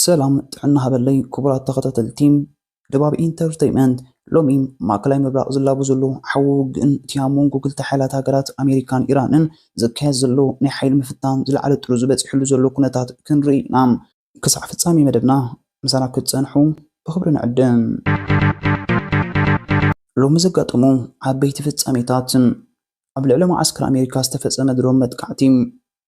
ሰላም ጥዕና ሃበለይ ክቡራት ተኸታተልቲ ድባብ ኢንተርቴይንመንት ሎሚ ማእከላይ ምብራቕ ዝላቡ ዘሎ ሓዊ ውግእን ቲያሞን ጉግል ተሓይላት ሃገራት ኣሜሪካን ኢራንን ዝካየድ ዘሎ ናይ ሓይሊ ምፍታን ዝለዓለ ጥሩ ዝበፅሕሉ ዘሎ ኩነታት ክንርኢ ኢና። ክሳዕ ፍጻሜ መደብና ምሳና ክትፀንሑ ብክብሪ ንዕድም። ሎሚ ዘጋጠሙ ዓበይቲ ፍጻሜታትን ኣብ ልዕሊ ማዓስከር ኣሜሪካ ዝተፈፀመ ድሮን መጥቃዕቲ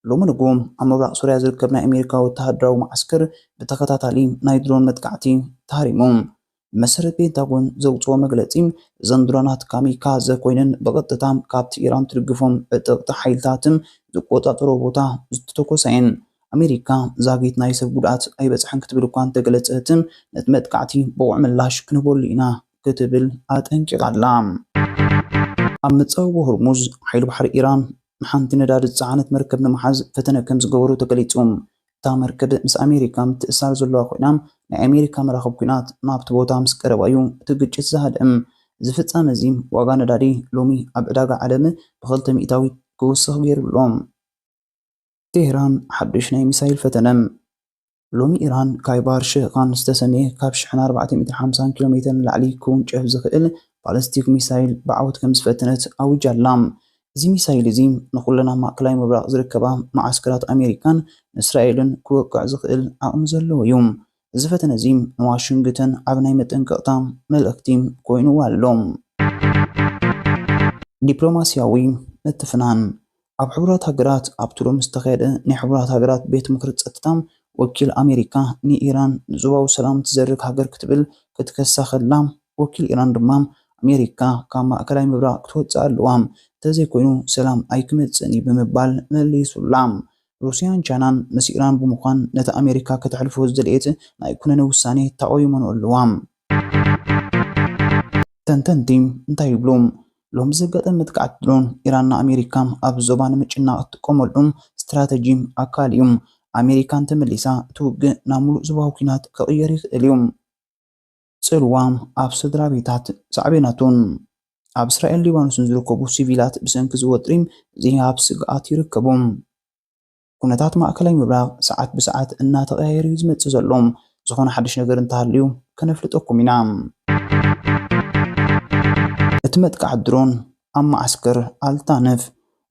ሎሚ ንጉም ኣብ ምብራቕ ሱርያ ዝርከብ ናይ ኣሜሪካ ወተሃደራዊ ማዓስከር ብተኸታታሊ ናይ ድሮን መጥቃዕቲ ተሃሪሙ። መሰረት ፔንታጎን ዘውፅኦ መግለፂ እዘን ድሮናት ካሚካዘ ኮይነን ብቐጥታ ካብቲ ኢራን ትድግፎም ዕጥቕቲ ሓይልታትን ዝቆፃፀሮ ቦታ ዝተተኮሳ እየን። ኣሜሪካ ዛጊት ናይ ሰብ ጉድኣት ኣይበፅሕን ክትብል እኳ እንተገለፀትን ነቲ መጥቃዕቲ ብቑዕ ምላሽ ክንህበሉ ኢና ክትብል ኣጠንቂቓ ኣላ። ኣብ ምፅዋዕ ሆርሙዝ ሓይሊ ባሕሪ ኢራን ንሓንቲ ነዳዲ ዝፀዓነት መርከብ ንምሓዝ ፈተነ ከም ዝገበሩ ተገሊጹ። እታ መርከብ ምስ ኣሜሪካ ምትእስሳር ዘለዋ ኮይና ናይ ኣሜሪካ መራኸቢ ኩናት ናብቲ ቦታ ምስ ቀረባ እዩ እቲ ግጭት ዝሃድም። እዚ ፍጻመ እዚ ዋጋ ነዳዲ ሎሚ ኣብ ዕዳጋ ዓለም ብክልተ ሚእታዊት ክውስኽ ገይሩሎም። ቴህራን ሓዱሽ ናይ ሚሳይል ፈተነ ሎሚ ኢራን ካይባር ሽኻን ዝተሰመየ ካብ 1450 ኪሎ ሜትር ንላዕሊ ክውንጨፍ ዝኽእል ባለስቲክ ሚሳይል ብዓወት ከም ዝፈተነት ኣውጃላ። እዚ ሚሳይል እዚ ንኩለና ማእከላይ ምብራቕ ዝርከባ ማዓስከራት ኣሜሪካን እስራኤልን ክወቅዕ ዝኽእል ዓቕሚ ዘለዎ እዩ። እዚ ፈተነ እዚ ንዋሽንግተን ኣብ ናይ መጠንቀቕታ መልእኽቲ ኮይኑ ኣሎ። ዲፕሎማስያዊ ምትፍናን ኣብ ሕቡራት ሃገራት ኣብ ቱሎም ዝተኻየደ ናይ ሕቡራት ሃገራት ቤት ምክሪ ፀጥታ ወኪል ኣሜሪካ ንኢራን ንዞባዊ ሰላም ትዘርግ ሃገር ክትብል ክትከሳ ከላ ወኪል ኢራን ድማ ኣሜሪካ ካብ ማእከላይ ምብራቕ ክትወፅእ ኣለዋ እንተዘይኮይኑ ሰላም ኣይክመፅእን ብምባል መሊሱላ። ሩስያን ቻይናን ምስ ኢራን ብምዃን ነቲ ኣሜሪካ ከተሕልፎ ዝደልየት ናይ ኩነነ ውሳኔ ተቐይሞን ኣለዋ። ተንተንቲ እንታይ ይብሉ? ሎሚ ዘጋጠመ መጥቃዕቲ ድሮን ኢራንና ኣሜሪካ ኣብ ዞባ ንምጭናቕ እትጥቀመሉ ስትራተጂ ኣካል እዩ። ኣሜሪካ እንተመሊሳ እቲ ውግእ ናብ ሙሉእ ዞባዊ ኩናት ክቕየር ይኽእል እዩ። ፅልዋ ኣብ ስድራ ቤታት ሳዕቤናቱን ኣብ እስራኤል ሊባኖስን ዝርከቡ ሲቪላት ብሰንኪ ዝወጥሪ ዚሃብ ስግኣት ይርከቡ። ኩነታት ማእከላይ ምብራቕ ሰዓት ብሰዓት እናተቐያየሩ ዝመፅእ ዘሎ ዝኾነ ሓድሽ ነገር እንተሃልዩ ከነፍልጠኩም ኢና። እቲ መጥቃዕቲ ድሮን ኣብ ማዓስከር ኣልታነፍ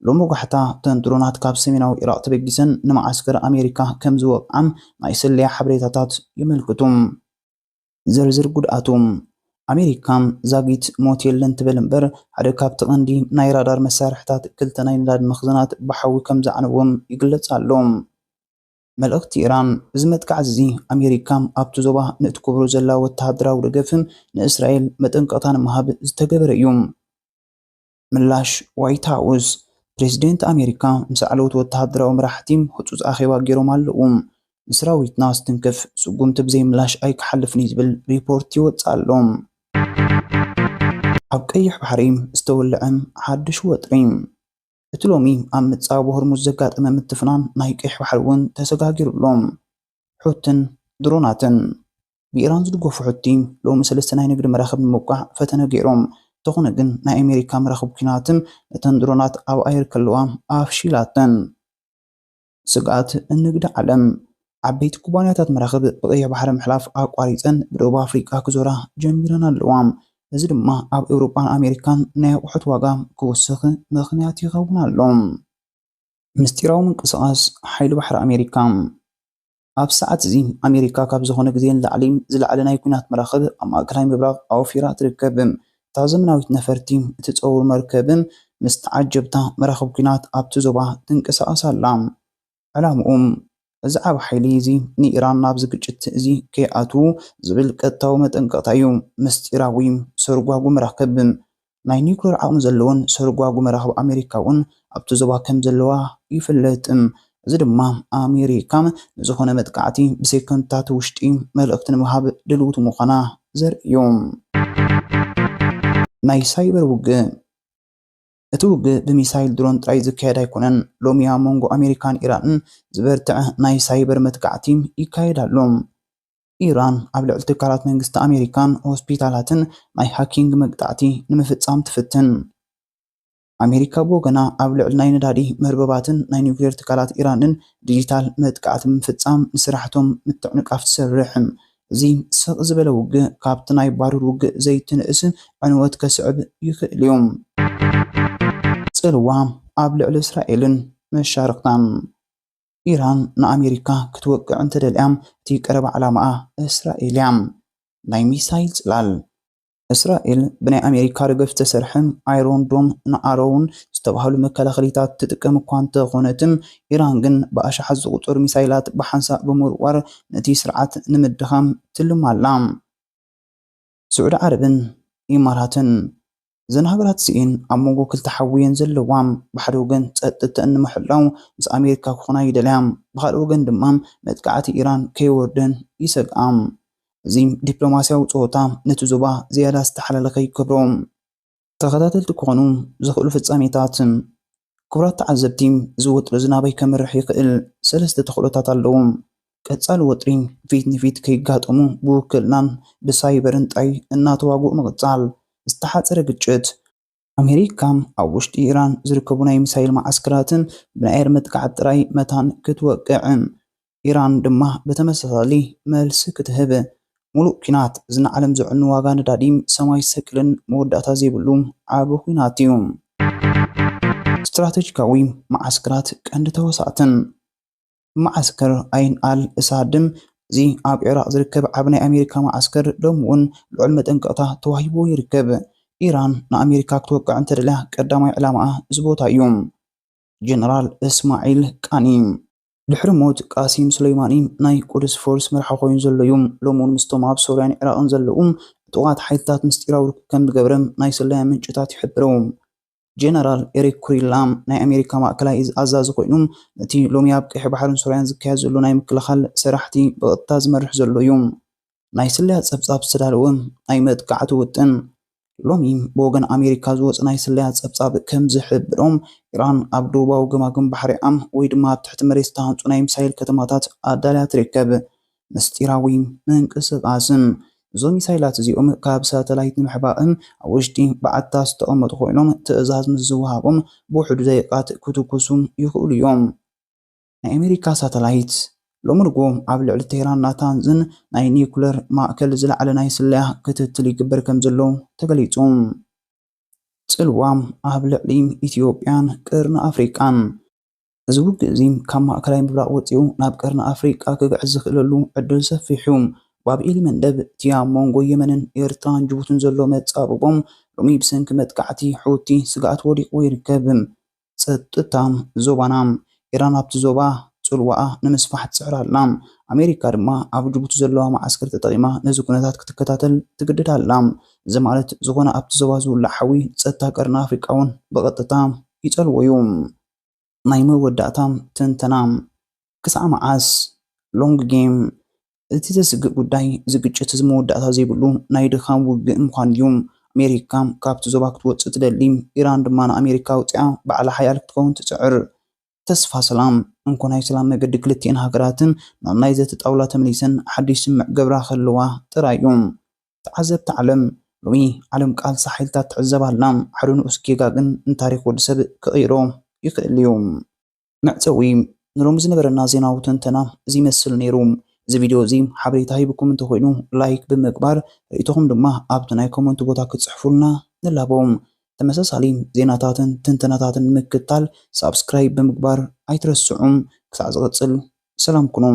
ሎሚ ጓሕታ እተን ድሮናት ካብ ሰሜናዊ ኢራቅ ተበጊሰን ንማዓስከር ኣሜሪካ ከም ዝወቕዓ ናይ ሰለያ ሓበሬታታት ይምልክቱ። ዝርዝር ጉድኣቱ ኣሜሪካ ዛጊት ሞት የለን ትብል እምበር ሓደ ካብቲ ቀንዲ ናይ ራዳር መሳርሕታት ክልተ ናይ ነዳዲ መኽዘናት ብሓዊ ከም ዘዓነዎም ይግለጽ ኣሎ። መልእኽቲ ኢራን እዚ መጥቃዕቲ እዚ ኣሜሪካ ኣብቲ ዞባ ንእትገብሮ ዘላ ወተሃደራዊ ደገፍ ንእስራኤል መጠንቀቕታ ንምሃብ ዝተገበረ እዩ። ምላሽ ዋይት ሃውስ ፕሬዚደንት ኣሜሪካ ምስ ዓለውቲ ወተሃደራዊ መራሕቲ ህፁፅ ኣኼባ ገይሮም ኣለዉ። ንሰራዊትና ስትንከፍ ስጉምቲ ብዘይ ምላሽ ኣይክሓልፍን ዝብል ሪፖርት ይወፅእ ኣሎ። ኣብ ቀይሕ ባሕሪ ዝተወልዐ ሓድሽ ወጥሪ እቲ ሎሚ ኣብ ምፅዋዕ ሆርሙዝ ዘጋጠመ ምትፍናን ናይ ቀይሕ ባሕሪ እውን ተሰጋጊሩሎም። ሑትን ድሮናትን ብኢራን ዝድገፉ ሑቲ ሎሚ ሰለስተ ናይ ንግዲ መራኸቢ ንምውቃዕ ፈተነ ገይሮም። እንተኾነ ግን ናይ ኣሜሪካ መራኸቢ ኩናትን ነተን ድሮናት ኣብ ኣየር ከለዋ ኣፍሺላተን። ስግኣት ንግዲ ዓለም ዓበይቲ ኩባንያታት መራኸቢ ብቀይሕ ባሕሪ ምሕላፍ ኣቋሪፀን ብደቡብ ኣፍሪቃ ክዞራ ጀሚረን ኣለዋ። እዚ ድማ ኣብ ኤውሮጳን ኣሜሪካን ናይ ኣቑሑት ዋጋ ክውስኽ ምኽንያት ይኸውን ኣሎ። ምስጢራዊ ምንቅስቓስ ሓይሊ ባሕሪ ኣሜሪካ ኣብ ሰዓት እዚ ኣሜሪካ ካብ ዝኾነ ግዜ ንላዕሊ ዝለዓለ ናይ ኩናት መራኸቢ ኣብ ማእከላይ ምብራቕ ኣወፊራ ትርከብ። እታ ዘመናዊት ነፈርቲ እትፀውር መርከብ ምስ ተዓጀብታ መራኸቢ ኩናት ኣብቲ ዞባ ትንቀሳቐስ ኣላ። ዕላምኡ እዚ ዓብ ሓይሊ እዚ ንኢራን ናብ ዝግጭት እዚ ከይኣትዉ ዝብል ቀጥታዊ መጠንቀቕታ እዩ። ምስጢራዊ ሰርጓጉ መራኸብ ናይ ኒውክሌር ዓቕሚ ዘለዎን ሰርጓጉ መራኸቢ ኣሜሪካ እውን ኣብቲ ዞባ ከም ዘለዋ ይፍለጥ። እዚ ድማ ኣሜሪካ ንዝኾነ መጥቃዕቲ ብሴኮንድታት ውሽጢ መልእኽቲ ንምሃብ ድልውቲ ምዃና ዘርኢ እዩ። ናይ ሳይበር ውግእ እቲ ውግእ ብሚሳይል ድሮን ጥራይ ዝካየድ ኣይኮነን። ሎሚ ኣብ መንጎ ኣሜሪካን ኢራንን ዝበርትዐ ናይ ሳይበር መጥቃዕቲ ይካየድ ኣሎ። ኢራን ኣብ ልዕሊ ትካላት መንግስቲ ኣሜሪካን ሆስፒታላትን ናይ ሃኪንግ መቅጣዕቲ ንምፍፃም ትፍትን። ኣሜሪካ ብወገና ኣብ ልዕሊ ናይ ነዳዲ መርበባትን ናይ ኒውክሌር ትካላት ኢራንን ዲጂታል መጥቃዕቲ ምፍጻም ንስራሕቶም ምትዕንቃፍ ትሰርሕ። እዚ ስቕ ዝበለ ውግእ ካብቲ ናይ ባሩር ውግእ ዘይትንእስ ዕንወት ከስዕብ ይኽእል እዩ። ጽልዋ ኣብ ልዕሊ እስራኤልን መሻርክታን ኢራን ንኣሜሪካ ክትወቅዕ እንተደልያ እቲ ቀረባ ዕላማኣ እስራኤል እያ። ናይ ሚሳይል ጽላል እስራኤል ብናይ ኣሜሪካ ርግብ ዝተሰርሐ ኣይሮን ዶም ንኣሮውን ዝተባህሉ መከላኸሊታት ትጥቀም እኳ እንተኾነትም ኢራን ግን ብኣሽሓት ዝቑጠሩ ሚሳይላት ብሓንሳእ ብምውርዋር ነቲ ስርዓት ንምድኻም ትልም ኣላ። ስዑድ ዓረብን ኢማራትን እዘን ሃገራት እዚአን ኣብ መንጎ ክልተ ሓዊየን ዘለዋ ብሓደ ወገን ፀጥተአን ንምሕላው ምስ ኣሜሪካ ክኾና ይደልያ፣ ብካልእ ወገን ድማ መጥቃዕቲ ኢራን ከይወርደን ይሰግኣ። እዚ ዲፕሎማስያዊ ፀወታ ነቲ ዞባ ዝያዳ ዝተሓላለኸ ይገብሮ። ተኸታተልቲ ክኾኑ ዝኽእሉ ፍጻሜታት ክቡራት ተዓዘብቲ እዚ ወጥሪ ዝናበይ ከመርሕ ይኽእል ሰለስተ ተኽእሎታት ኣለዉ። ቀጻሊ ወጥሪ ፊት ንፊት ከይጋጠሙ ብውክልናን ብሳይበርን ጣይ እናተዋግኡ ምቕጻል፣ ዝተሓፀረ ግጭት ኣሜሪካ ኣብ ውሽጢ ኢራን ዝርከቡ ናይ ሚሳይል ማዓስከራትን ብናይ መጥቃዕቲ ጥራይ መታን ክትወቅዕ፣ ኢራን ድማ በተመሳሳሊ መልሲ ክትህብ፣ ሙሉእ ኩናት ዝና ዓለም ዝዕኑ ዋጋ ነዳዲ ሰማይ ሰቅልን መወዳእታ ዘይብሉ ዓብ ኩናት እዩ። ስትራቴጂካዊ ማዓስከራት ቀንዲ ተወሳእትን ማዓስከር ኣይን ኣል እሳድም እዚ ኣብ ኢራቅ ዝርከብ ዓብ ናይ ኣሜሪካ ማዓስከር ሎሚ እውን ልዑል መጠንቀቕታ ተዋሂቡ ይርከብ። ኢራን ንኣሜሪካ ክትወቅዕ እንተደልያ ቀዳማይ ዕላማኣ እዚ ቦታ እዩ። ጀነራል እስማዒል ቃኒ ድሕሪ ሞት ቃሲም ሱለይማኒ ናይ ቁድስ ፎርስ መርሓ ኮይኑ ዘሎ እዩ። ሎሚ እውን ምስቶም ኣብ ሶርያን ኢራቅን ዘለዉ ጥዋት ሓይልታት ምስጢራዊ ርክብ ከም ዝገበረ ናይ ሰላያ ምንጭታት ይሕብሩ። ጀነራል ኤሪክ ኩሪላ ናይ ኣሜሪካ ማእከላይ ኣዛዚ ኮይኑ ነቲ ሎሚ ኣብ ቀይሕ ባሕርን ሶርያን ዝካየድ ዘሎ ናይ ምክልኻል ስራሕቲ ብቐጥታ ዝመርሕ ዘሎ እዩ። ናይ ስለያ ፀብጻብ ዝተዳለወ ናይ መጥቃዕቲ ውጥን ሎሚ ብወገን ኣሜሪካ ዝወፅ ናይ ስለያ ፀብጻብ ከም ዝሕብሮም ኢራን ኣብ ደቡባዊ ገማግም ባሕሪኣም ወይ ድማ ኣብ ትሕቲ መሬት ዝተሃንፁ ናይ ሚሳይል ከተማታት ኣዳልያ ትርከብ። ምስጢራዊ ምንቅስቓስን እዞም ሚሳይላት እዚኦም ካብ ሳተላይት ንምሕባእን ኣብ ውሽጢ በዓታ ዝተቐመጡ ኮይኖም ትእዛዝ ምስ ዝወሃቦም ብውሕዱ ደቂቃት ክትኩሱ ይኽእሉ እዮም። ናይ ኣሜሪካ ሳተላይት ሎሚ ንጎ ኣብ ልዕሊ ቴህራን ናታንዝን ናይ ኒውክለር ማእከል ዝለዓለ ናይ ስለያ ክትትል ይግበር ከም ዘሎ ተገሊጹ። ጽልዋ ኣብ ልዕሊ ኢትዮጵያን ቀርኒ ኣፍሪቃን እዚ ውግእ እዚ ካብ ማእከላይ ምብራቕ ወፂኡ ናብ ቀርኒ ኣፍሪቃ ክግዕዝ ዝኽእለሉ ዕድል ሰፊሑ ባብኤል መንደብ እቲ ኣብ መንጎ የመንን ኤርትራን ጅቡትን ዘሎ መጻብቦም ሎሚ ብሰንኪ መጥቃዕቲ ሑቲ ስጋኣት ወዲቑ ይርከብ። ፀጥታ ዞባና ኢራን ኣብቲ ዞባ ጽልዋኣ ንምስፋሕ ትፅዕር ኣላ። ኣሜሪካ ድማ ኣብ ጅቡቲ ዘለዋ ማዓስከር ተጠቒማ ነዚ ኩነታት ክትከታተል ትግድድ ኣላ። እዚ ማለት ዝኾነ ኣብቲ ዞባ ዝውላዕ ሓዊ ፀጥታ ቀርኒ ኣፍሪቃ እውን ብቐጥታ ይፀልዎ እዩ። ናይ መወዳእታ ትንተና ክሳዕ መዓስ ሎንግ ጌም እቲ ዘስግእ ጉዳይ ዝግጭት እዚ መወዳእታ ዘይብሉ ናይ ድኻም ውግእ ምዃን እዩ። ኣሜሪካ ካብቲ ዞባ ክትወፅእ ትደሊ፣ ኢራን ድማ ንኣሜሪካ ውፅያ በዓል ሓያል ክትከውን ትፅዕር። ተስፋ ሰላም እንኮ ናይ ሰላም መገዲ ክልቲአን ሃገራትን ናብ ናይ ዘተ ጣውላ ተመሊሰን ሓድሽ ስምዕ ገብራ ከለዋ ጥራይ እዩ። ተዓዘብቲ ዓለም ሎሚ ዓለም ቃልሲ ሓይልታት ትዕዘብ ኣላ። ሓደ ንኡስ ጌጋ ግን ንታሪክ ወዲ ሰብ ክቕይሮ ይኽእል እዩ። መዕፀዊ ንሎሚ ዝነበረና ዜናዊ ትንተና እዚ ይመስል ነይሩ። እዚ ቪድዮ እዚ ሓበሬታ ሂብኩም እንተኮይኑ ላይክ ብምግባር ርእይቶኩም ድማ ኣብቲ ናይ ኮመንት ቦታ ክትጽሕፉልና ንላቦም። ተመሳሳሊ ዜናታትን ትንተናታትን ምክትታል ሳብስክራይብ ብምግባር ኣይትረስዑም። ክሳዕ ዝቕፅል ሰላም ኩኑ።